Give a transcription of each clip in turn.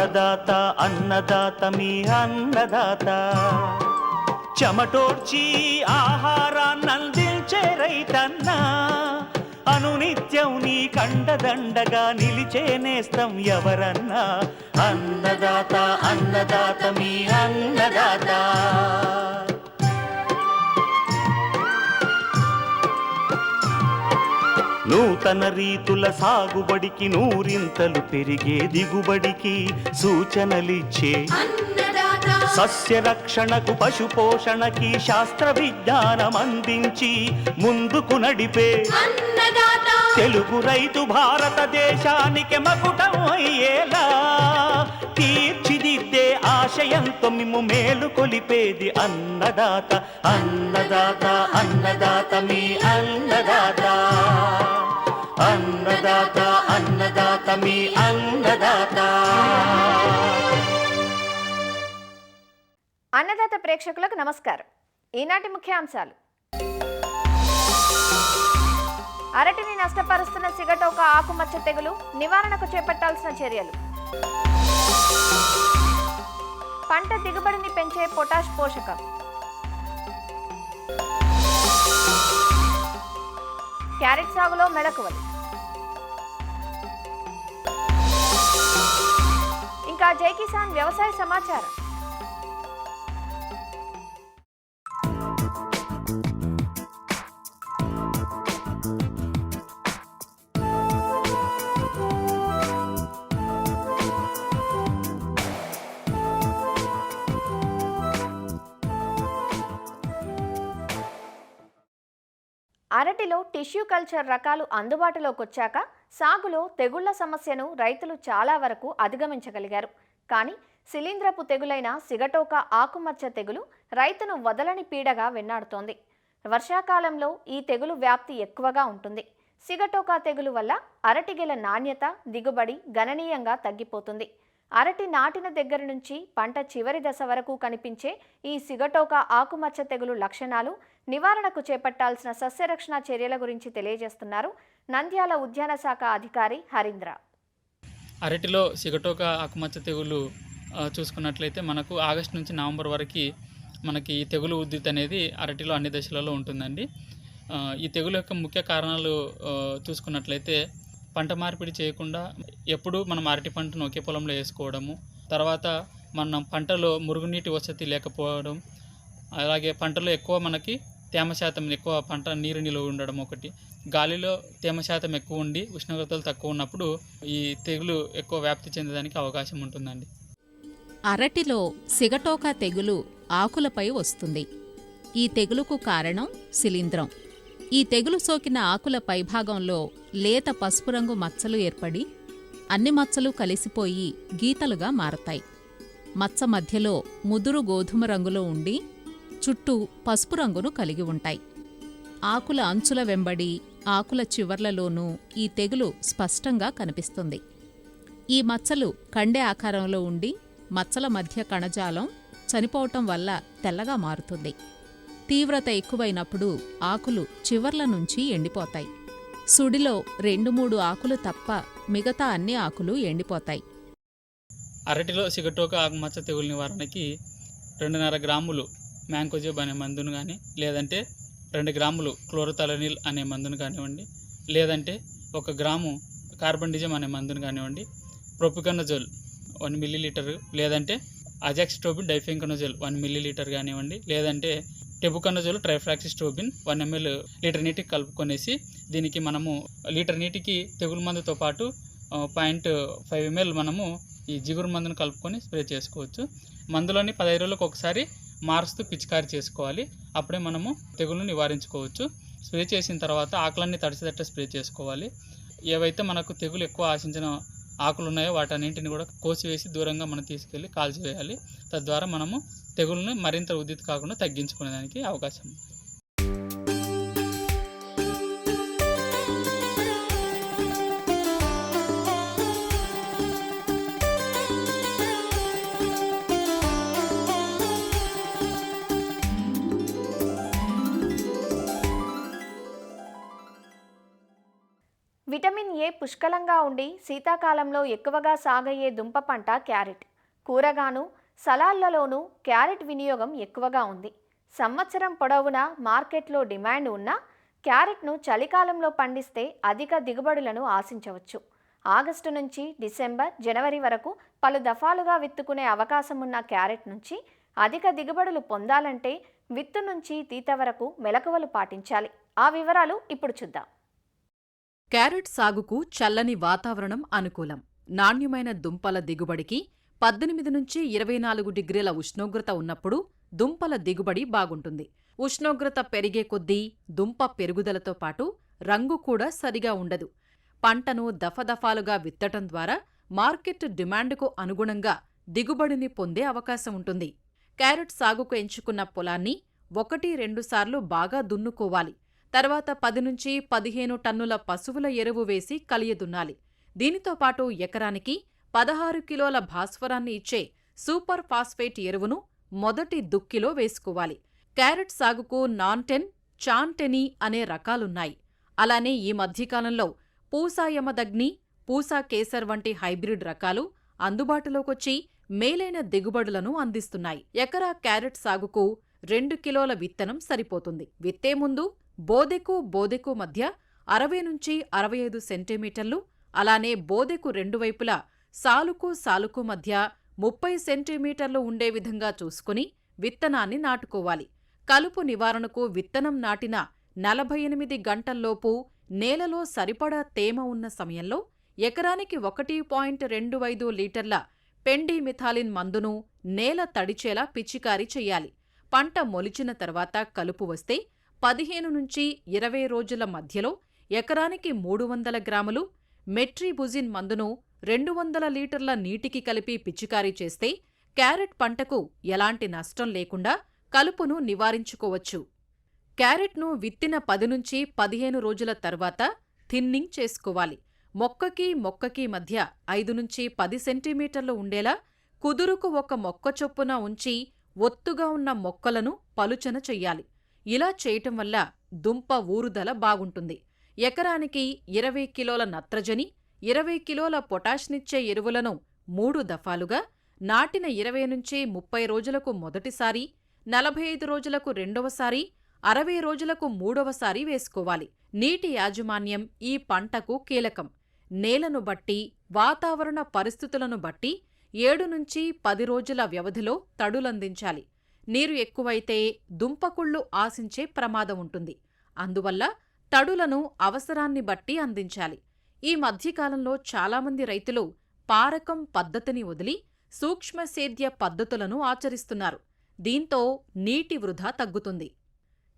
అన్నదాత అన్నదాత మీ అన్నదాత చెమటోడ్చి ఆహారాన్నందించే రైతన్న అనునిత్యం నీ కండదండగా నిలిచే నేస్తం ఎవరన్నా అన్నదాత అన్నదాత మీ అన్నదాత. నూతన రీతుల సాగుబడికి నూరింతలు పెరిగే దిగుబడికి సూచనలిచ్చే సస్య రక్షణకు పశు పోషణకి శాస్త్ర విజ్ఞానం అందించి ముందుకు నడిపే తెలుగు రైతు భారతదేశానికి మకుటం అయ్యేలా తీర్చిదిద్దే ఆశయంతో మిమ్ము మేలు కొలిపేది అన్నదాత అన్నదాత అన్నదాత మీ అన్నదాత అన్నదాత అన్నదాత మీ అన్నదాత. అన్నదాత ప్రేక్షకులకు నమస్కారం. ఈనాటి ముఖ్యాంశాలు: అరటిని నష్టపరుస్తున్న సిగటోక ఆకుమచ్చ తెగులు నివారణకు చేపట్టాల్సిన చర్యలు, పంట దిగుబడిని పెంచే పొటాష్ పోషకం, క్యారెట్ సాగులో మెళకువలు, ఇంకా జై కిసాన్ వ్యవసాయ సమాచారం. అరటిలో టిష్యూ కల్చర్ రకాలు అందుబాటులోకి వచ్చాక సాగులో తెగుళ్ల సమస్యను రైతులు చాలా వరకు అధిగమించగలిగారు. కానీ శిలీంధ్రపు తెగులైన సిగటోక ఆకుమచ్చ తెగులు రైతును వదలని పీడగా వెన్నాడుతోంది. వర్షాకాలంలో ఈ తెగులు వ్యాప్తి ఎక్కువగా ఉంటుంది. సిగటోక తెగులు వల్ల అరటి గెల నాణ్యత, దిగుబడి గణనీయంగా తగ్గిపోతుంది. అరటి నాటిన దగ్గర నుంచి పంట చివరి దశ వరకు కనిపించే ఈ సిగటోక ఆకుమచ్చ తెగులు లక్షణాలు, నివారణకు చేపట్టాల్సిన సస్యరక్షణ చర్యల గురించి తెలియజేస్తున్నారు నంద్యాల ఉద్యాన శాఖ అధికారి హరీంద్ర. అరటిలో సిగటోక ఆకుమచ్చ తెగులు చూసుకున్నట్లయితే మనకు ఆగస్టు నుంచి నవంబర్ వరకు మనకి ఈ తెగులు ఉధృతి అనేది అరటిలో అన్ని దశలలో ఉంటుందండి. ఈ తెగులు యొక్క ముఖ్య కారణాలు చూసుకున్నట్లయితే పంట మార్పిడి చేయకుండా ఎప్పుడు మనం అరటి పంటను ఒకే పొలంలో వేసుకోవడము, తర్వాత మనం పంటలో మురుగునీటి వసతి లేకపోవడం, అలాగే పంటలో ఎక్కువ మనకి తేమ శాతం ఎక్కువ, పంట నీరు నిలువ ఉండడం ఒకటి, గాలిలో తేమ శాతం ఎక్కువ ఉండి ఉష్ణోగ్రతలు తక్కువ ఉన్నప్పుడు ఈ తెగులు ఎక్కువ వ్యాప్తి చెందడానికి అవకాశం ఉంటుందండి. అరటిలో సిగటోక తెగులు ఆకులపై వస్తుంది. ఈ తెగులుకు కారణం శిలీంధ్రం. ఈ తెగులు సోకిన ఆకుల పైభాగంలో లేత పసుపు రంగు మచ్చలు ఏర్పడి అన్ని మచ్చలు కలిసిపోయి గీతలుగా మారతాయి. మచ్చ మధ్యలో ముదురు గోధుమ రంగులో ఉండి చుట్టూ పసుపు రంగును కలిగి ఉంటాయి. ఆకుల అంచుల వెంబడి ఆకుల చివర్లలోనూ ఈ తెగులు స్పష్టంగా కనిపిస్తుంది. ఈ మచ్చలు కండె ఆకారంలో ఉండి మచ్చల మధ్య కణజాలం చనిపోవటం వల్ల తెల్లగా మారుతుంది. తీవ్రత ఎక్కువైనప్పుడు ఆకులు చివర్ల నుంచి ఎండిపోతాయి. సుడిలో 2-3 ఆకులు తప్ప మిగతా అన్ని ఆకులు ఎండిపోతాయి. అరటిలో సిగటోక ఆకుమచ్చ తెగులు నివారణకి 2.5 గ్రాములు మ్యాంకోజెబ్ అనే మందును కానీ, లేదంటే 2 గ్రాములు క్లోరోథాలనిల్ అనే మందును కానివ్వండి, లేదంటే 1 గ్రాము కార్బండిజం అనే మందును కానివ్వండి, ప్రొపికనజోల్ 1 మిల్లీలీటర్, లేదంటే అజాక్సిస్ట్రోబిన్ డైఫెన్కనజోల్ 1 మిల్లీలీటర్ కానివ్వండి, లేదంటే టెబుకనజోల్ ట్రైఫ్లాక్సిస్ట్రోబిన్ 1 ml లీటర్ నీటికి కలుపుకొనేసి, దీనికి మనము లీటర్ నీటికి తెగులు మందుతో పాటు 0.5 ml మనము ఈ జిగురు మందును కలుపుకొని స్ప్రే చేసుకోవచ్చు. మందులోని 15 రోజులకు ఒకసారి మారుస్తూ పిచికారీ చేసుకోవాలి. అప్పుడే మనము తెగులను నివారించుకోవచ్చు. స్ప్రే చేసిన తర్వాత ఆకులన్నీ తడిసేటట్టు స్ప్రే చేసుకోవాలి. ఏవైతే మనకు తెగులు ఎక్కువ ఆశించిన ఆకులు ఉన్నాయో వాటన్నింటిని కూడా కోసివేసి దూరంగా మనం తీసుకెళ్ళి కాల్చివేయాలి. తద్వారా మనము తెగులను మరింత ఉధృతి కాకుండా తగ్గించుకునేదానికి అవకాశం ఉంది. విటమిన్ ఏ పుష్కలంగా ఉండి శీతాకాలంలో ఎక్కువగా సాగయ్యే దుంప పంట క్యారెట్. కూరగాను, సలాడ్లలోనూ క్యారెట్ వినియోగం ఎక్కువగా ఉంది. సంవత్సరం పొడవునా మార్కెట్లో డిమాండ్ ఉన్న క్యారెట్ను చలికాలంలో పండిస్తే అధిక దిగుబడులను ఆశించవచ్చు. ఆగస్టు నుంచి డిసెంబర్, జనవరి వరకు పలు దఫాలుగా విత్తుకునే అవకాశం ఉన్న క్యారెట్ నుంచి అధిక దిగుబడులు పొందాలంటే విత్తు నుంచి తీత వరకు మెలకువలు పాటించాలి. ఆ వివరాలు ఇప్పుడు చూద్దాం. క్యారెట్ సాగుకు చల్లని వాతావరణం అనుకూలం. నాణ్యమైన దుంపల దిగుబడికి 18 నుంచి 24 డిగ్రీల ఉష్ణోగ్రత ఉన్నప్పుడు దుంపల దిగుబడి బాగుంటుంది. ఉష్ణోగ్రత పెరిగే కొద్దీ దుంప పెరుగుదలతో పాటు రంగు కూడా సరిగా ఉండదు. పంటను దఫదఫాలుగా విత్తటం ద్వారా మార్కెట్ డిమాండ్కు అనుగుణంగా దిగుబడిని పొందే అవకాశం ఉంటుంది. క్యారెట్ సాగుకు ఎంచుకున్న పొలాన్ని 1-2 సార్లు బాగా దున్నుకోవాలి. తర్వాత 10 నుంచి 15 టన్నుల పశువుల ఎరువు వేసి కలియదున్నాలి. దీనితో పాటు ఎకరానికి 16 కిలోల భాస్వరాన్ని ఇచ్చే సూపర్ ఫాస్ఫేట్ ఎరువును మొదటి దుక్కిలో వేసుకోవాలి. క్యారెట్ సాగుకు నాన్-10, చాన్-10 అనే రకాలున్నాయి. అలానే ఈ మధ్యకాలంలో పూసా యమదగ్ని, పూసా కేసర్ వంటి హైబ్రిడ్ రకాలు అందుబాటులోకొచ్చి మేలైన దిగుబడులను అందిస్తున్నాయి. ఎకరా క్యారెట్ సాగుకు 2 కిలోల విత్తనం సరిపోతుంది. విత్తే ముందు బోదెకు మధ్య 60 నుంచి 65 సెంటీమీటర్లు, అలానే బోదెకు రెండు వైపులా సాలుకు మధ్య 30 సెంటీమీటర్లు ఉండే విధంగా చూసుకుని విత్తనాన్ని నాటుకోవాలి. కలుపు నివారణకు విత్తనం నాటిన 48 గంటల్లోపు నేలలో సరిపడా తేమ ఉన్న సమయంలో ఎకరానికి 1.25 లీటర్ల పెండిమిథాలిన్ మందును నేల తడిచేలా పిచికారీ చెయ్యాలి. పంట మొలిచిన తర్వాత కలుపు వస్తే 15 నుంచి 20 రోజుల మధ్యలో ఎకరానికి 300 గ్రాములు మెట్రిబుజిన్ మందును 200 లీటర్ల నీటికి కలిపి పిచికారీ చేస్తే క్యారెట్ పంటకు ఎలాంటి నష్టం లేకుండా కలుపును నివారించుకోవచ్చు. క్యారెట్ను విత్తిన 10 నుంచి 15 రోజుల తర్వాత థిన్నింగ్ చేసుకోవాలి. మొక్కకి మధ్య 5 నుంచి 10 సెంటీమీటర్లు ఉండేలా కుదురుకు ఒక మొక్క చొప్పున ఉంచి ఒత్తుగా ఉన్న మొక్కలను పలుచన చెయ్యాలి. ఇలా చేయటం వల్ల దుంప ఊరుదల బాగుంటుంది. ఎకరానికి 20 కిలోల నత్రజని, 20 కిలోల పొటాష్నిచ్చే ఎరువులను 3 దఫాలుగా నాటిన 20 నుంచి 30 రోజులకు మొదటిసారి, 45 రోజులకు రెండవసారి, 60 రోజులకు మూడవసారి వేసుకోవాలి. నీటి యాజమాన్యం ఈ పంటకు కీలకం. నేలను బట్టి, వాతావరణ పరిస్థితులను బట్టి 7 నుంచి 10 రోజుల వ్యవధిలో తడులందించాలి. నీరు ఎక్కువైతే దుంపకుళ్ళు ఆశించే ప్రమాదం ఉంటుంది. అందువల్ల తడులను అవసరాన్ని బట్టి అందించాలి. ఈ మధ్యకాలంలో చాలామంది రైతులు పారకం పద్ధతిని వదిలి సూక్ష్మసేద్య పద్ధతులను ఆచరిస్తున్నారు. దీంతో నీటి వృధా తగ్గుతుంది.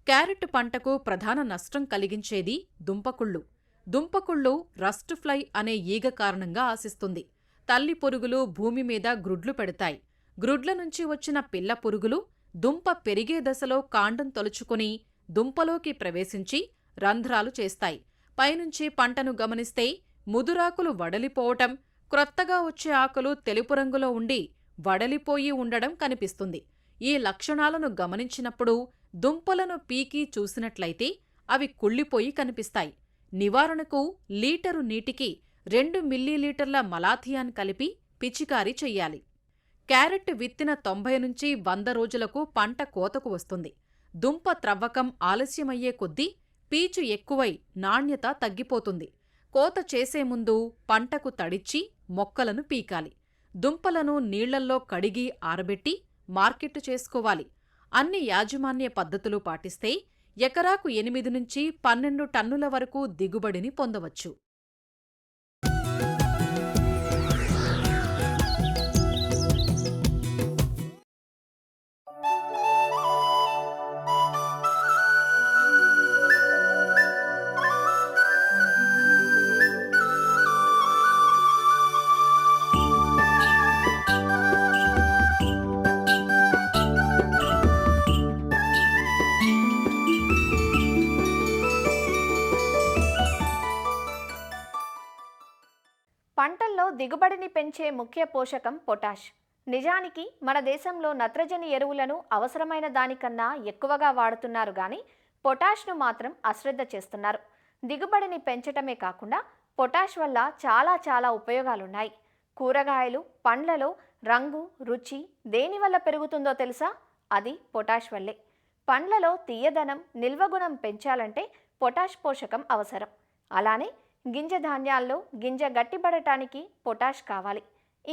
క్యారెట్ పంటకు ప్రధాన నష్టం కలిగించేది దుంపకుళ్ళు. దుంపకుళ్ళు రస్ట్ ఫ్లై అనే ఈగ కారణంగా ఆశిస్తుంది. తల్లి పురుగులు భూమి మీద గ్రుడ్లు పెడతాయి. గ్రుడ్ల నుంచి వచ్చిన పిల్ల పురుగులు దుంప పెరిగే దశలో కాండం తొలుచుకుని దుంపలోకి ప్రవేశించి రంధ్రాలు చేస్తాయి. పైనుంచి పంటను గమనిస్తే ముదురాకులు వడలిపోవటం, క్రొత్తగా వచ్చే ఆకులు తెలుపు రంగులో ఉండి వడలిపోయి ఉండడం కనిపిస్తుంది. ఈ లక్షణాలను గమనించినప్పుడు దుంపలను పీకి చూసినట్లయితే అవి కుళ్ళిపోయి కనిపిస్తాయి. నివారణకు లీటరు నీటికి 2 మిల్లీలీటర్ల మలాథియాన్ కలిపి పిచికారీ చెయ్యాలి. క్యారెట్ విత్తిన 90 నుంచి 100 రోజులకు పంట కోతకు వస్తుంది. దుంప త్రవ్వకం ఆలస్యమయ్యే కొద్దీ పీచు ఎక్కువై నాణ్యత తగ్గిపోతుంది. కోత చేసే ముందు పంటకు తడిచ్చి మొక్కలను పీకాలి. దుంపలను నీళ్లల్లో కడిగి ఆరబెట్టి మార్కెట్ చేసుకోవాలి. అన్ని యాజమాన్య పద్ధతులు పాటిస్తే ఎకరాకు 8 నుంచి 12 టన్నుల వరకు దిగుబడిని పొందవచ్చు. పంటల్లో దిగుబడిని పెంచే ముఖ్య పోషకం పొటాష్. నిజానికి మన దేశంలో నత్రజని ఎరువులను అవసరమైన దానికన్నా ఎక్కువగా వాడుతున్నారు గాని పొటాష్ను మాత్రం అశ్రద్ధ చేస్తున్నారు. దిగుబడిని పెంచటమే కాకుండా పొటాష్ వల్ల చాలా చాలా ఉపయోగాలున్నాయి. కూరగాయలు, పండ్లలో రంగు, రుచి దేనివల్ల పెరుగుతుందో తెలుసా? అది పొటాష్ వల్లే. పండ్లలో తీయదనం, నిల్వగుణం పెంచాలంటే పొటాష్ పోషకం అవసరం. అలానే గింజ ధాన్యాల్లో గింజ గట్టిపడటానికి పొటాష్ కావాలి.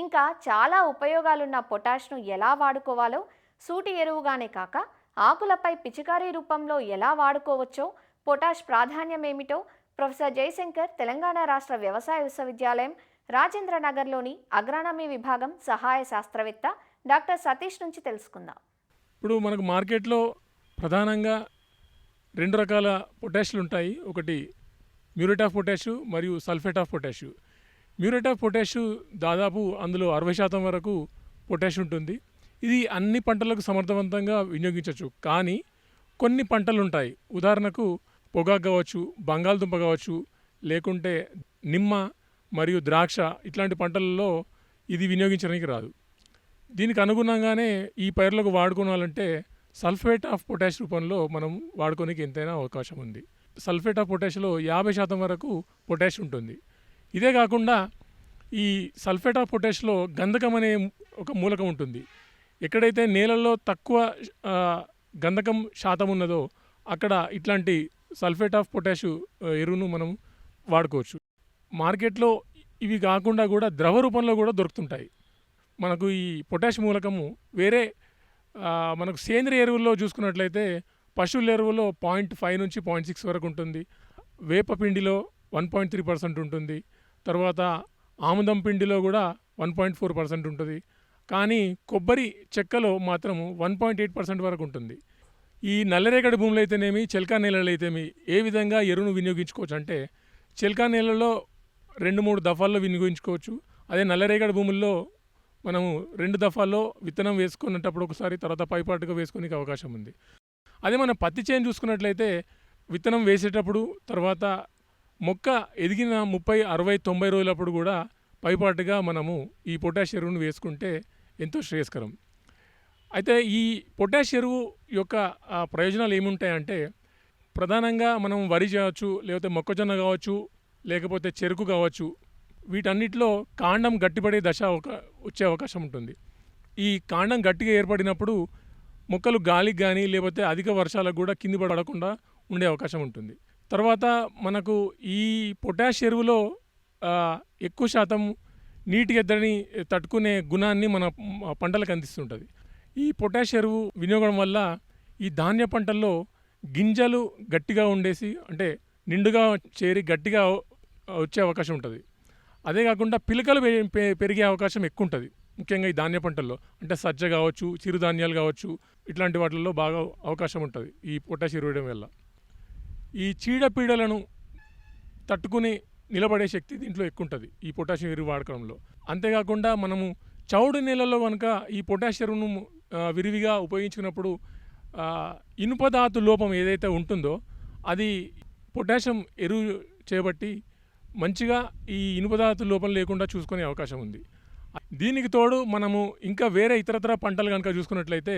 ఇంకా చాలా ఉపయోగాలున్న పొటాష్ను ఎలా వాడుకోవాలో, సూటి ఎరువుగానే కాక ఆకులపై పిచికారీ రూపంలో ఎలా వాడుకోవచ్చో, పొటాష్ ప్రాధాన్యమేమిటో ప్రొఫెసర్ జయశంకర్ తెలంగాణ రాష్ట్ర వ్యవసాయ విశ్వవిద్యాలయం రాజేంద్రనగర్లోని అగ్రానమీ విభాగం సహాయ శాస్త్రవేత్త డాక్టర్ సతీష్ నుంచి తెలుసుకుందాం. ఇప్పుడు మనకు మార్కెట్లో ప్రధానంగా 2 రకాల పొటాషియాలు ఉంటాయి. ఒకటి మ్యూరేట్ ఆఫ్ పొటాషు మరియు sulphate of potash. Muriate of potash దాదాపు అందులో 60% వరకు పొటాష్ ఉంటుంది. ఇది అన్ని పంటలకు సమర్థవంతంగా వినియోగించవచ్చు. కానీ కొన్ని పంటలు ఉంటాయి, ఉదాహరణకు పొగాకు కావచ్చు, బంగాళదుంప కావచ్చు, లేకుంటే నిమ్మ మరియు ద్రాక్ష, ఇట్లాంటి పంటలలో ఇది వినియోగించడానికి రాదు. దీనికి అనుగుణంగానే ఈ పైర్లకు వాడుకోవాలంటే సల్ఫేట్ ఆఫ్ పొటాష్ రూపంలో మనం వాడుకోనికి ఎంతైనా అవకాశం ఉంది. సల్ఫేట్ ఆఫ్ పొటాష్లో 50% వరకు పొటాష్ ఉంటుంది. ఇదే కాకుండా ఈ సల్ఫేట్ ఆఫ్ పొటాష్లో గంధకం అనే ఒక మూలకం ఉంటుంది. ఎక్కడైతే నేలల్లో తక్కువ గంధకం శాతం ఉన్నదో అక్కడ ఇట్లాంటి సల్ఫేట్ ఆఫ్ పొటాషు ఎరువును మనం వాడుకోవచ్చు. మార్కెట్లో ఇవి కాకుండా కూడా ద్రవ రూపంలో కూడా దొరుకుతుంటాయి. మనకు ఈ పొటాష్ మూలకము వేరే మనకు సేంద్రియ ఎరువుల్లో చూసుకున్నట్లయితే పశువుల ఎరువులో 0.5 నుంచి 0.6 వరకు ఉంటుంది. వేప పిండిలో 1.3% ఉంటుంది. తర్వాత ఆముదం పిండిలో కూడా 1.4% ఉంటుంది. కానీ కొబ్బరి చెక్కలో మాత్రం 1.8% వరకు ఉంటుంది. ఈ నల్లరేగడి భూములు అయితేనేమి, చెల్కా నేలలు అయితేమి ఏ విధంగా ఎరువును వినియోగించుకోవచ్చు అంటే, చెల్కా నేలలో 2-3 దఫాల్లో వినియోగించుకోవచ్చు. అదే నల్లరేగడి భూముల్లో మనము 2 దఫాల్లో విత్తనం వేసుకున్నప్పుడు ఒకసారి, తర్వాత పైపాటుగా వేసుకునే అవకాశం ఉంది. అదే మనం పత్తి చేను చూసుకున్నట్లయితే విత్తనం వేసేటప్పుడు, తర్వాత మొక్క ఎదిగిన 30, 60, 90 రోజులప్పుడు కూడా పైపాటుగా మనము ఈ పొటాష్ ఎరువును వేసుకుంటే ఎంతో శ్రేయస్కరం. అయితే ఈ పొటాష్ ఎరువు యొక్క ప్రయోజనాలు ఏముంటాయంటే, ప్రధానంగా మనం వరి కావచ్చు, లేకపోతే మొక్కజొన్న కావచ్చు, లేకపోతే చెరుకు కావచ్చు, వీటన్నిటిలో కాండం గట్టిపడే దశ వచ్చే అవకాశం ఉంటుంది. ఈ కాండం గట్టిగా ఏర్పడినప్పుడు మొక్కలు గాలికి కానీ లేకపోతే అధిక వర్షాలకు కూడా కింది పడకుండా ఉండే అవకాశం ఉంటుంది. తర్వాత మనకు ఈ పొటాష్ ఎరువులో ఎక్కువ శాతం నీటి ఎద్దడిని తట్టుకునే గుణాన్ని మన పంటలకు అందిస్తుంటుంది. ఈ పొటాష్ ఎరువు వినియోగం వల్ల ఈ ధాన్య పంటల్లో గింజలు గట్టిగా ఉండేసి, అంటే నిండుగా చేరి గట్టిగా వచ్చే అవకాశం ఉంటుంది. అదే కాకుండా పిలకలు పెరిగే అవకాశం ఎక్కువ ఉంటుంది. ముఖ్యంగా ఈ ధాన్య పంటల్లో, అంటే సజ్జ కావచ్చు, చిరుధాన్యాలు కావచ్చు, ఇట్లాంటి వాటిల్లో బాగా అవకాశం ఉంటుంది ఈ పొటాష్ ఎరువు వేయడం వల్ల. ఈ చీడపీడలను తట్టుకుని నిలబడే శక్తి దీంట్లో ఎక్కువ ఉంటుంది ఈ పొటాష్ ఎరువు వాడకంలో. అంతేకాకుండా మనము చౌడు నేలల్లో కనుక ఈ పొటాష్ ఎరువును విరివిగా ఉపయోగించుకున్నప్పుడు ఇనుపధాతు లోపం ఏదైతే ఉంటుందో అది పొటాషియం ఎరువు చేయబట్టి మంచిగా ఈ ఇనుపధాతు లోపం లేకుండా చూసుకునే అవకాశం ఉంది. దీనికి తోడు మనము ఇంకా వేరే ఇతరతర పంటలు కనుక చూసుకున్నట్లయితే,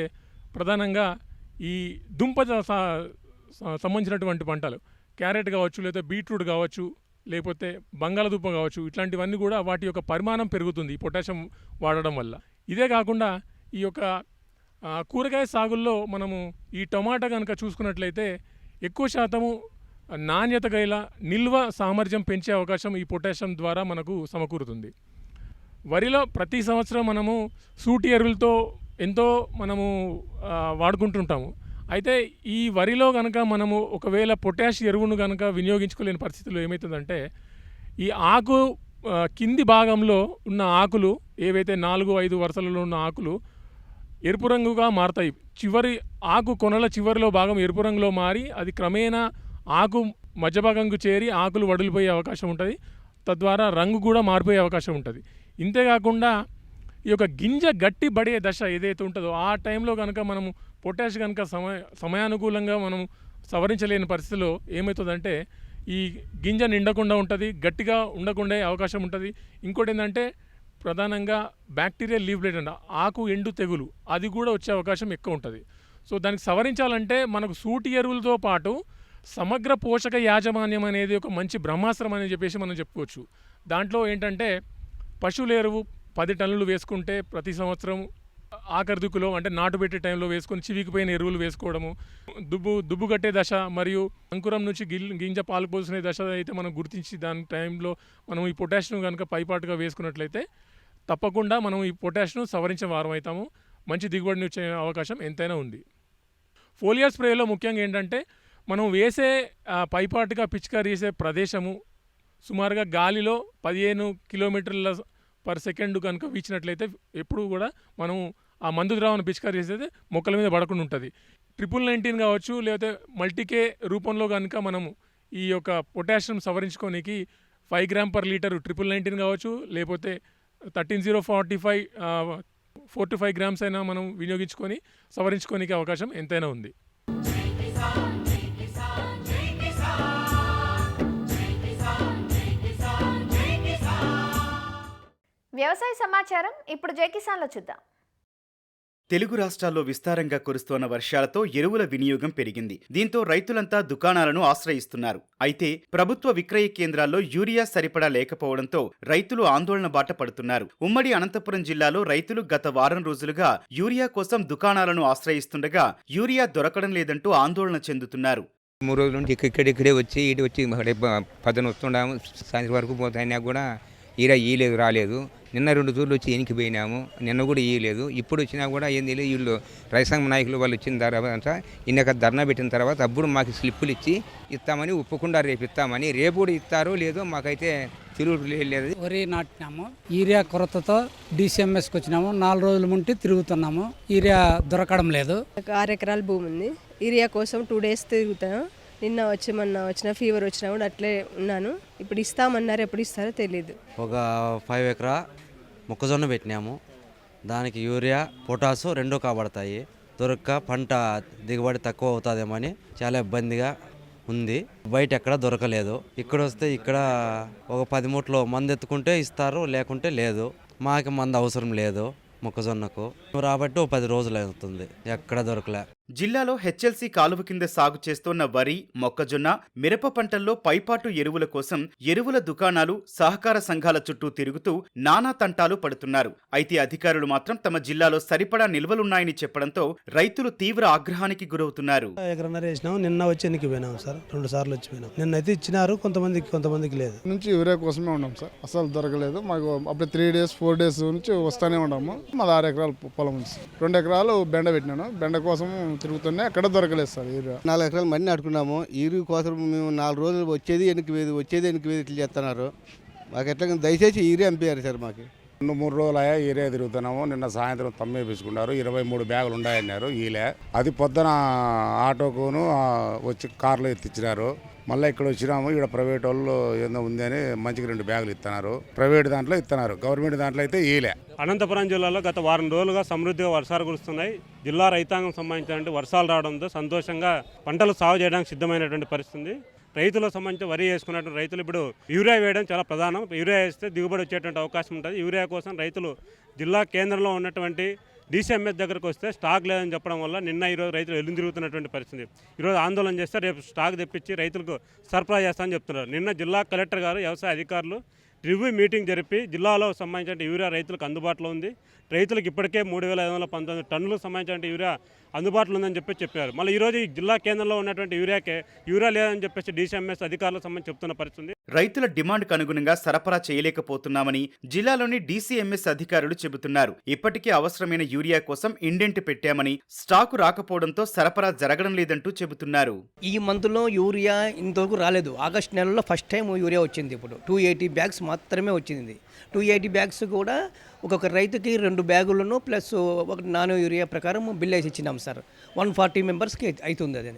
ప్రధానంగా ఈ దుంప సంబంధించినటువంటి పంటలు, క్యారెట్ కావచ్చు, లేదా బీట్రూట్ కావచ్చు, లేకపోతే బంగాళదుంప కావచ్చు, ఇట్లాంటివన్నీ కూడా వాటి యొక్క పరిమాణం పెరుగుతుంది ఈ పొటాషియం వాడడం వల్ల. ఇదే కాకుండా ఈ యొక్క కూరగాయ సాగుల్లో మనము ఈ టమాటా కనుక చూసుకున్నట్లయితే ఎక్కువ శాతము నాణ్యత గల నిల్వ సామర్థ్యం పెంచే అవకాశం ఈ పొటాషియం ద్వారా మనకు సమకూరుతుంది. వరిలో ప్రతి సంవత్సరం మనము సూటి ఎరువులతో ఎంతో మనము వాడుకుంటుంటాము. అయితే ఈ వరిలో కనుక మనము ఒకవేళ పొటాష్ ఎరువును కనుక వినియోగించుకోలేని పరిస్థితుల్లో ఏమవుతుందంటే, ఈ ఆకు కింది భాగంలో ఉన్న ఆకులు ఏవైతే 4-5 వరుసలలో ఉన్న ఆకులు ఎరుపు రంగుగా మారుతాయి. చివరి ఆకు కొనల చివరిలో భాగం ఎరుపు రంగులో మారి అది క్రమేణా ఆకు మధ్య భాగంకు చేరి ఆకులు వడిలిపోయే అవకాశం ఉంటుంది. తద్వారా రంగు కూడా మారిపోయే అవకాశం ఉంటుంది. ఇంతేకాకుండా ఈ యొక్క గింజ గట్టి పడే దశ ఏదైతే ఉంటుందో ఆ టైంలో కనుక మనము పొటాష్ కనుక సమయానుకూలంగా మనం సవరించలేని పరిస్థితిలో ఏమవుతుందంటే ఈ గింజ నిండకుండా ఉంటుంది, గట్టిగా ఉండకుండా అవకాశం ఉంటుంది. ఇంకోటి ఏంటంటే ప్రధానంగా బ్యాక్టీరియల్ లీవ్ బ్లైట్ అంట, ఆకు ఎండు తెగులు, అది కూడా వచ్చే అవకాశం ఎక్కువ ఉంటుంది. సో దానికి సవరించాలంటే మనకు సూటి ఎరువులతో పాటు సమగ్ర పోషక యాజమాన్యం అనేది ఒక మంచి బ్రహ్మాస్త్రం అని చెప్పేసి మనం చెప్పుకోవచ్చు. దాంట్లో ఏంటంటే పశువుల ఎరువు 10 టన్నులు వేసుకుంటే ప్రతి సంవత్సరం ఆఖరి దిక్కులో అంటే నాటు పెట్టే టైంలో వేసుకొని చివికిపోయిన ఎరువులు వేసుకోవడము, దుబ్బు కట్టే దశ మరియు అంకురం నుంచి గింజ పాలు పోసుకునే దశ అయితే మనం గుర్తించి దాని టైంలో మనం ఈ పొటాషియం కనుక పైపాటుగా వేసుకున్నట్లయితే తప్పకుండా మనం ఈ పొటాషియం సవరించే వారం అవుతాము. మంచి దిగుబడిని వచ్చే అవకాశం ఎంతైనా ఉంది. ఫోలియర్ స్ప్రేలో ముఖ్యంగా ఏంటంటే మనం వేసే పైపాటుగా పిచికారీ చేసే ప్రదేశము సుమారుగా గాలిలో 15 కిలోమీటర్ల పర్ సెకండ్ కనుక వీచినట్లయితే ఎప్పుడు కూడా మనం ఆ మందు ద్రావణ పిచికారీ చేసేది మొక్కల మీద పడకుండా ఉంటుంది. 19 కావచ్చు, లేకపోతే మల్టీకే రూపంలో కనుక మనము ఈ యొక్క పొటాషియం సవరించుకోనికి 5 గ్రామ్ పర్ లీటర్ 19 కావచ్చు, లేకపోతే 13045 4 to 5 గ్రామ్స్ అయినా మనం వినియోగించుకొని సవరించుకోనికి అవకాశం ఎంతైనా ఉంది. వ్యవసాయ సమాచారం ఇప్పుడు జై కిసాన్లో చూద్దాం. తెలుగు రాష్ట్రాల్లో విస్తారంగా కురుస్తోన్న వర్షాలతో ఎరువుల వినియోగం పెరిగింది. దీంతో రైతులంతా దుకాణాలను ఆశ్రయిస్తున్నారు. అయితే ప్రభుత్వ విక్రయ కేంద్రాల్లో యూరియా సరిపడా లేకపోవడంతో రైతులు ఆందోళన బాట పడుతున్నారు. ఉమ్మడి అనంతపురం జిల్లాలో రైతులు గత వారం రోజులుగా యూరియా కోసం దుకాణాలను ఆశ్రయిస్తుండగా యూరియా దొరకడం లేదంటూ ఆందోళన చెందుతున్నారు. 3 రోజుల నుంచి ఇక్కడిక్కడే వచ్చి ఇటు వచ్చి పదన వస్తుండాము, సాయంత్రం వరకు పోతాయినా కూడా ఈలేదు రాలేదు. నిన్న 2 తూర్లు వచ్చి ఎనికి పోయినాము, నిన్న కూడా ఇయ్యలేదు. ఇప్పుడు వచ్చినా కూడా ఏంది లేదు. వీళ్ళు రైతాంగ నాయకులు వాళ్ళు వచ్చిన తర్వాత ఇన్నక ధర్నా పెట్టిన తర్వాత అప్పుడు మాకు స్లిప్పులు ఇచ్చి ఇస్తామని ఒప్పుకుండా రేపు ఇస్తామని, రేపు కూడా ఇస్తారో లేదో మాకైతే తిరుగులేదు. వరి నాటినాము, యూరియా కొరతతో DCMSకి వచ్చినాము. 4 రోజుల ముంటి తిరుగుతున్నాము, యూరియా దొరకడం లేదు. 6 ఎకరాల భూమి ఉంది. యూరియా కోసం 2 డేస్ తిరుగుతాను. నిన్న వచ్చి మొన్న వచ్చిన ఫీవర్ వచ్చినా కూడా అట్లే ఉన్నాను. ఇప్పుడు ఇస్తామన్నారు, ఎప్పుడు ఇస్తారో తెలియదు. ఒక 5 ఎకరా మొక్కజొన్న పెట్టినాము. దానికి యూరియా పొటాసు 2 కాబడతాయి. దొరక్క పంట దిగుబడి తక్కువ అవుతుందేమని చాలా ఇబ్బందిగా ఉంది. బయట ఎక్కడ దొరకలేదు. ఇక్కడ వస్తే ఇక్కడ ఒక 10 మూటలు మందు ఎత్తుకుంటే ఇస్తారు, లేకుంటే లేదు. మాకు మందు అవసరం లేదు మొక్కజొన్నకు. రాబట్టి 10 రోజులు అవుతుంది, ఎక్కడ దొరకలే. జిల్లాలో హెచ్ఎల్సీ కాలువ కింద సాగు చేస్తోన్న వరి, మొక్కజొన్న, మిరప పంటల్లో పైపాటు ఎరువుల కోసం ఎరువుల దుకాణాలు, సహకార సంఘాల చుట్టూ తిరుగుతూ నానా తంటాలు పడుతున్నారు. అయితే అధికారులు మాత్రం తమ జిల్లాలో సరిపడా నిల్వలున్నాయని చెప్పడంతో రైతులు తీవ్ర ఆగ్రహానికి గురవుతున్నారు. ఎకరన్నర వేసినాం, నిన్న వచ్చి ఎన్నికి పోయినాం సార్. 2 సార్లు వచ్చి పోయినాం. నిన్నైతే ఇచ్చినారు, కొంతమందికి లేదు. నుంచి యూరియా కోసమే ఉన్నాం సార్, అసలు దొరకలేదు మాకు. అప్పుడు 3 డేస్ 4 డేస్ నుంచి వస్తానే ఉన్నాము. మాది 6 ఎకరాల పొలం ఉంది. 2 ఎకరాలు బెండ పెట్టినాను. బెండ కోసం తిరుగుతున్నాయి, ఎక్కడ దొరకలేదు సార్ యూరియా. 4 ఎకరాలు మన్ని నాటుకున్నాము. యూరియా కోసం మేము 4 రోజులు వచ్చేది వెనక్కి వేది ఇట్లా చేస్తున్నారు. మాకు ఎట్లా దయచేసి యూరియా పంపించారు సార్. మాకు 2-3 రోజులు అయ్యా యూరియా తిరుగుతున్నాము. నిన్న సాయంత్రం తమ్మే వేసుకున్నారు, 23 బ్యాగులు ఉన్నాయన్నారు. ఈలే అది పొద్దున ఆటోకును వచ్చి కార్లో ఎత్తిచ్చినారు. మళ్ళీ ఇక్కడ వచ్చినాము. ఇక్కడ ప్రైవేట్ వాళ్ళు ఏదో ఉంది అని మంచిగా 2 బ్యాగులు ఇస్తున్నారు. ప్రైవేట్ దాంట్లో ఇస్తున్నారు, గవర్నమెంట్ దాంట్లో అయితే ఈలే. అనంతపురం జిల్లాలో గత వారం రోజులుగా సమృద్ధిగా వర్షాలు కురుస్తున్నాయి. జిల్లా రైతాంగం సంబంధించినటువంటి వర్షాలు రావడంతో సంతోషంగా పంటలు సాగు చేయడానికి సిద్ధమైనటువంటి పరిస్థితి. రైతులకు సంబంధించి వరి వేసుకున్నటువంటి రైతులు ఇప్పుడు యూరియా వేయడం చాలా ప్రధానం. యూరియా వేస్తే దిగుబడి వచ్చేటువంటి అవకాశం ఉంటుంది. యూరియా కోసం రైతులు జిల్లా కేంద్రంలో ఉన్నటువంటి DCMS దగ్గరకు వస్తే స్టాక్ లేదని చెప్పడం వల్ల నిన్న ఈరోజు రైతులు ఎల్లు తిరుగుతున్నటువంటి పరిస్థితి. ఈరోజు ఆందోళన చేస్తే రేపు స్టాక్ తెప్పించి రైతులకు సరఫరా చేస్తామని చెప్తున్నారు. నిన్న జిల్లా కలెక్టర్ గారు, వ్యవసాయ అధికారులు రివ్యూ మీటింగ్ జరిపి జిల్లాలో సంబంధించిన యూరియా రైతులకు అందుబాటులో ఉంది. రైతులకు ఇప్పటికే 3519 టన్నులకు సంబంధించిన యూరియా అందుబాటులో ఉందని చెప్పారు. మళ్ళీ ఈరోజు ఈ జిల్లా కేంద్రంలో ఉన్నటువంటి యూరియా లేదని చెప్పేసి DCMS అధికారులకు సంబంధించి చెప్తున్న పరిస్థితి. రైతుల డిమాండ్కు అనుగుణంగా సరఫరా చేయలేకపోతున్నామని జిల్లాలోని DCMS అధికారులు చెబుతున్నారు. ఇప్పటికే అవసరమైన యూరియా కోసం ఇండెంట్ పెట్టామని, స్టాకు రాకపోవడంతో సరఫరా జరగడం లేదంటూ చెబుతున్నారు. ఈ మంత్లో యూరియా ఇంతవరకు రాలేదు. ఆగస్టు నెలలో ఫస్ట్ టైం యూరియా వచ్చింది. ఇప్పుడు 280 బ్యాగ్స్ మాత్రమే వచ్చింది. 280 బ్యాగ్స్ కూడా ఒక్కొక్క రైతుకి 2 బ్యాగులను ప్లస్ ఒక నానో యూరియా ప్రకారం బిల్ వేసి ఇచ్చినాం సార్. 140 మెంబర్స్కి అవుతుంది అది.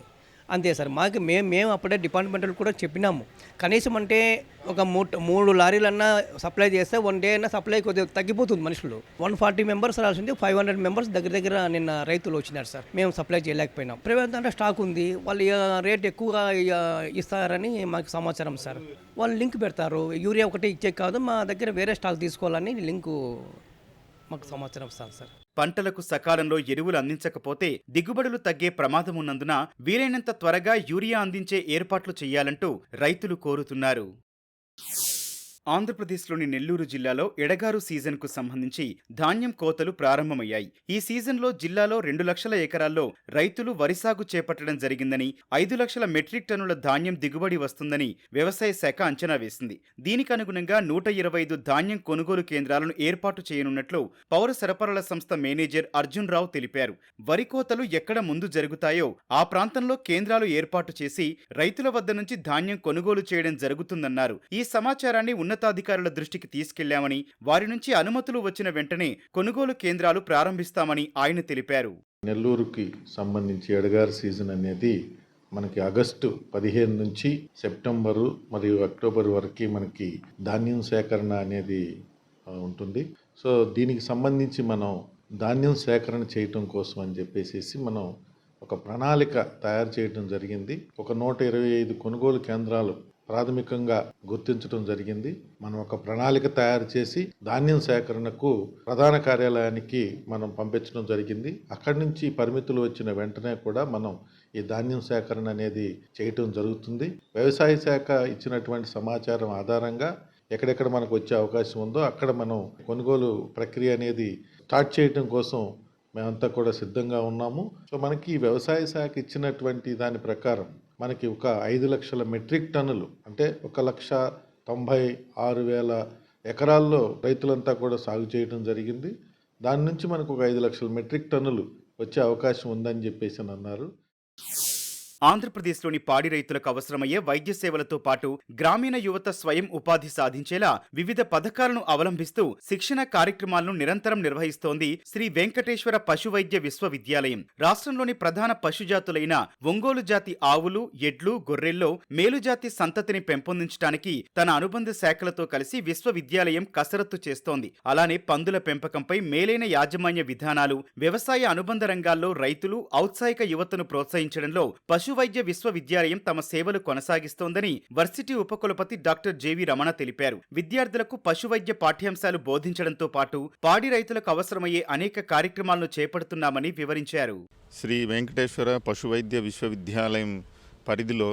అంతే సార్. మేము అప్పుడే డిపార్ట్మెంట్లు కూడా చెప్పినాము. కనీసం అంటే ఒక 3 లారీలన్నా సప్లై చేస్తే 1 డే అయినా సప్లై కొద్దిగా తగ్గిపోతుంది మనుషులు. 140 మెంబర్స్ రావాల్సింది 500 మెంబర్స్ దగ్గర నిన్న రైతులు వచ్చినారు సార్. మేము సప్లై చేయలేకపోయినాం. ప్రైవేట్ అంటే స్టాక్ ఉంది, వాళ్ళు రేట్ ఎక్కువగా ఇస్తారని మాకు సమాచారం సార్. వాళ్ళు లింక్ పెడతారు, యూరియా ఒకటి ఇచ్చే కాదు, మా దగ్గర వేరే స్టాక్ తీసుకోవాలని లింకు మాకు సమాచారం ఇస్తాను సార్. పంటలకు సకాలంలో ఎరువులు అందించకపోతే దిగుబడులు తగ్గే ప్రమాదమున్నందున వీలైనంత త్వరగా యూరియా అందించే ఏర్పాట్లు చేయాలంటూ రైతులు కోరుతున్నారు. ఆంధ్రప్రదేశ్లోని నెల్లూరు జిల్లాలో ఎడగారు సీజన్కు సంబంధించి ధాన్యం కోతలు ప్రారంభమయ్యాయి. ఈ సీజన్లో జిల్లాలో 2 లక్షల ఎకరాల్లో రైతులు వరి సాగు చేపట్టడం జరిగిందని, 5 లక్షల మెట్రిక్ టన్నుల ధాన్యం దిగుబడి వస్తుందని వ్యవసాయ శాఖ అంచనా వేసింది. దీనికి అనుగుణంగా 125 ధాన్యం కొనుగోలు కేంద్రాలను ఏర్పాటు చేయనున్నట్లు పౌర సరఫరాల సంస్థ మేనేజర్ అర్జున్ రావు తెలిపారు. వరి కోతలు ఎక్కడ ముందు జరుగుతాయో ఆ ప్రాంతంలో కేంద్రాలు ఏర్పాటు చేసి రైతుల వద్ద నుంచి ధాన్యం కొనుగోలు చేయడం జరుగుతుందన్నారు. ఈ సమాచారాన్ని ఉన్నతాధికారుల దృష్టికి తీసుకెళ్లామని, వారి నుంచి అనుమతులు వచ్చిన వెంటనే కొనుగోలు కేంద్రాలు ప్రారంభిస్తామని ఆయన తెలిపారు. నెల్లూరుకి సంబంధించి ఎడగారు సీజన్ అనేది మనకి ఆగస్టు 15 నుంచి సెప్టెంబరు మరియు అక్టోబర్ వరకు మనకి ధాన్యం సేకరణ అనేది ఉంటుంది. సో దీనికి సంబంధించి మనం ధాన్యం సేకరణ చేయటం కోసం అని చెప్పేసి మనం ఒక ప్రణాళిక తయారు చేయడం జరిగింది. ఒక 125 కొనుగోలు కేంద్రాలు ప్రాథమికంగా గుర్తించడం జరిగింది. మనం ఒక ప్రణాళిక తయారు చేసి ధాన్యం సేకరణకు ప్రధాన కార్యాలయానికి మనం పంపించడం జరిగింది. అక్కడి నుంచి పరిమితులు వచ్చిన వెంటనే కూడా మనం ఈ ధాన్యం సేకరణ అనేది చేయటం జరుగుతుంది. వ్యవసాయ శాఖ ఇచ్చినటువంటి సమాచారం ఆధారంగా ఎక్కడెక్కడ మనకు వచ్చే అవకాశం ఉందో అక్కడ మనం కొనుగోలు ప్రక్రియ అనేది స్టార్ట్ చేయడం కోసం మేమంతా కూడా సిద్ధంగా ఉన్నాము. సో మనకి వ్యవసాయ శాఖ ఇచ్చినటువంటి దాని ప్రకారం మనకి ఒక 5 లక్షల మెట్రిక్ టన్నులు అంటే 1,96,000 ఎకరాల్లో రైతులంతా కూడా సాగు చేయడం జరిగింది. దాని నుంచి మనకు ఒక 5 లక్షల మెట్రిక్ టన్నులు వచ్చే అవకాశం ఉందని చెప్పేసి అన్నారు. ఆంధ్రప్రదేశ్లోని పాడి రైతులకు అవసరమయ్యే వైద్య సేవలతో పాటు గ్రామీణ యువత స్వయం ఉపాధి సాధించేలా వివిధ పథకాలను అవలంబిస్తూ శిక్షణ కార్యక్రమాలను నిరంతరం నిర్వహిస్తోంది శ్రీ వెంకటేశ్వర పశు వైద్య విశ్వవిద్యాలయం. రాష్ట్రంలోని ప్రధాన పశుజాతులైన ఒంగోలు జాతి ఆవులు, ఎడ్లు, గొర్రెల్లో మేలుజాతి సంతతిని పెంపొందించడానికి తన అనుబంధ శాఖలతో కలిసి విశ్వవిద్యాలయం కసరత్తు చేస్తోంది. అలానే పందుల పెంపకంపై మేలైన యాజమాన్య విధానాలు, వ్యవసాయ అనుబంధ రంగాల్లో రైతులు, ఔత్సాహిక యువతను ప్రోత్సహించడంలో పశు వైద్య విశ్వవిద్యాలయం తమ సేవలు కొనసాగిస్తోందని వర్సిటీ ఉపకులపతి డాక్టర్ జేవి రమణ తెలిపారు. విద్యార్థులకు పశు వైద్య పాఠ్యాంశాలు బోధించడంతో పాటు పాడి రైతులకు అవసరమయ్యే అనేక కార్యక్రమాలను చేపడుతున్నామని వివరించారు. శ్రీ వెంకటేశ్వర పశు వైద్య విశ్వవిద్యాలయం పరిధిలో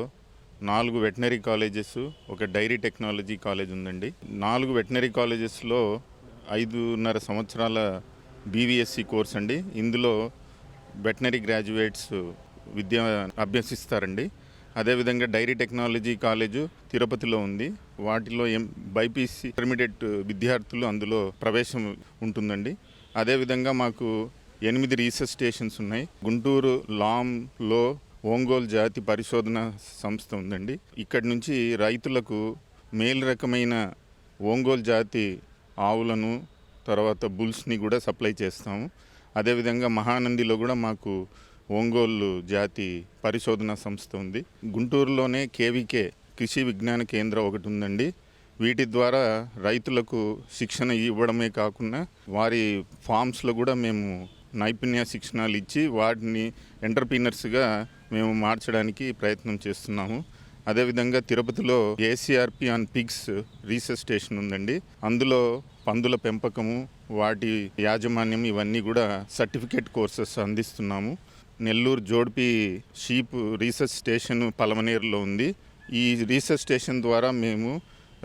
4 వెటనరీ కాలేజెస్, ఒక డైరీ టెక్నాలజీ కాలేజ్ ఉందండి. 4 వెటనరీ కాలేజెస్లో 5.5 సంవత్సరాల బీవీఎస్సీ కోర్స్ అండి. ఇందులో వెటనరీ గ్రాడ్యుయేట్స్ విద్య అభ్యసిస్తారండి. అదేవిధంగా డైరీ టెక్నాలజీ కాలేజు తిరుపతిలో ఉంది. వాటిలో బైపీసీ ఇంటర్మీడియట్ విద్యార్థులు అందులో ప్రవేశం ఉంటుందండి. అదేవిధంగా మాకు 8 రీసెర్చ్ స్టేషన్స్ ఉన్నాయి. గుంటూరు లాంలో ఒంగోలు జాతి పరిశోధన సంస్థ ఉందండి. ఇక్కడి నుంచి రైతులకు మేలు రకమైన ఒంగోలు జాతి ఆవులను, తర్వాత బుల్స్ని కూడా సప్లై చేస్తాము. అదేవిధంగా మహానందిలో కూడా మాకు ఒంగోలు జాతి పరిశోధన సంస్థ ఉంది. గుంటూరులోనే కేవీకే కృషి విజ్ఞాన కేంద్రం ఒకటి ఉందండి. వీటి ద్వారా రైతులకు శిక్షణ ఇవ్వడమే కాకుండా వారి ఫామ్స్లో కూడా మేము నైపుణ్య శిక్షణలు ఇచ్చి వాటిని ఎంటర్ప్రీనర్స్గా మేము మార్చడానికి ప్రయత్నం చేస్తున్నాము. అదేవిధంగా తిరుపతిలో ఏసీఆర్పి ఆన్ పిగ్స్ రీసెర్చ్ స్టేషన్ ఉందండి. అందులో పందుల పెంపకము, వాటి యాజమాన్యం ఇవన్నీ కూడా సర్టిఫికేట్ కోర్సెస్ అందిస్తున్నాము. నెల్లూరు జోడ్పి షీప్ రీసెర్చ్ స్టేషన్ పలమనేరులో ఉంది. ఈ రీసెర్చ్ స్టేషన్ ద్వారా మేము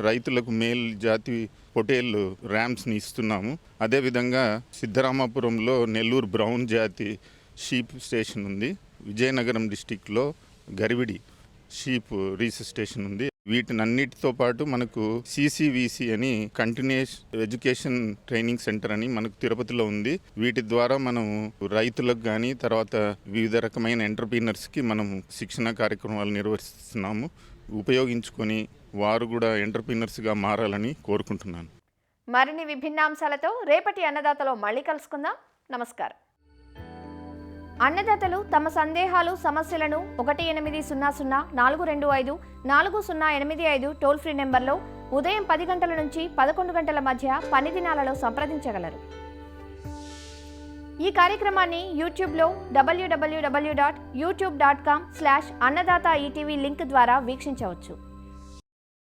రైతులకు మేల్ జాతి పొటేల్ ర్యామ్స్ని ఇస్తున్నాము. అదేవిధంగా సిద్ధరామాపురంలో నెల్లూరు బ్రౌన్ జాతి షీప్ స్టేషన్ ఉంది. విజయనగరం డిస్టిక్లో గరివిడి షీప్ రీసెర్చ్ స్టేషన్ ఉంది. వీటినన్నిటితో పాటు మనకు CCVC అని కంటిన్యూస్ ఎడ్యుకేషన్ ట్రైనింగ్ సెంటర్ అని మనకు తిరుపతిలో ఉంది. వీటి ద్వారా మనం రైతులకు కానీ తర్వాత వివిధ రకమైన ఎంటర్ప్రీనర్స్కి మనం శిక్షణ కార్యక్రమాలు నిర్వహిస్తున్నాము. ఉపయోగించుకొని వారు కూడా ఎంటర్ప్రీనర్స్గా మారాలని కోరుకుంటున్నాను. మరిన్ని విభిన్న అంశాలతో రేపటి అన్నదాతలో మళ్ళీ కలుసుకుందాం. నమస్కారం. అన్నదాతలు తమ సందేహాలు, సమస్యలను 1800-425-4085 టోల్ ఫ్రీ నెంబర్లో ఉదయం 10 గంటల నుంచి 11 గంటల మధ్య పని దినాలలో సంప్రదించగలరు. ఈ కార్యక్రమాన్ని యూట్యూబ్లో www.youtube.com/annadaata ETV లింక్ ద్వారా వీక్షించవచ్చు.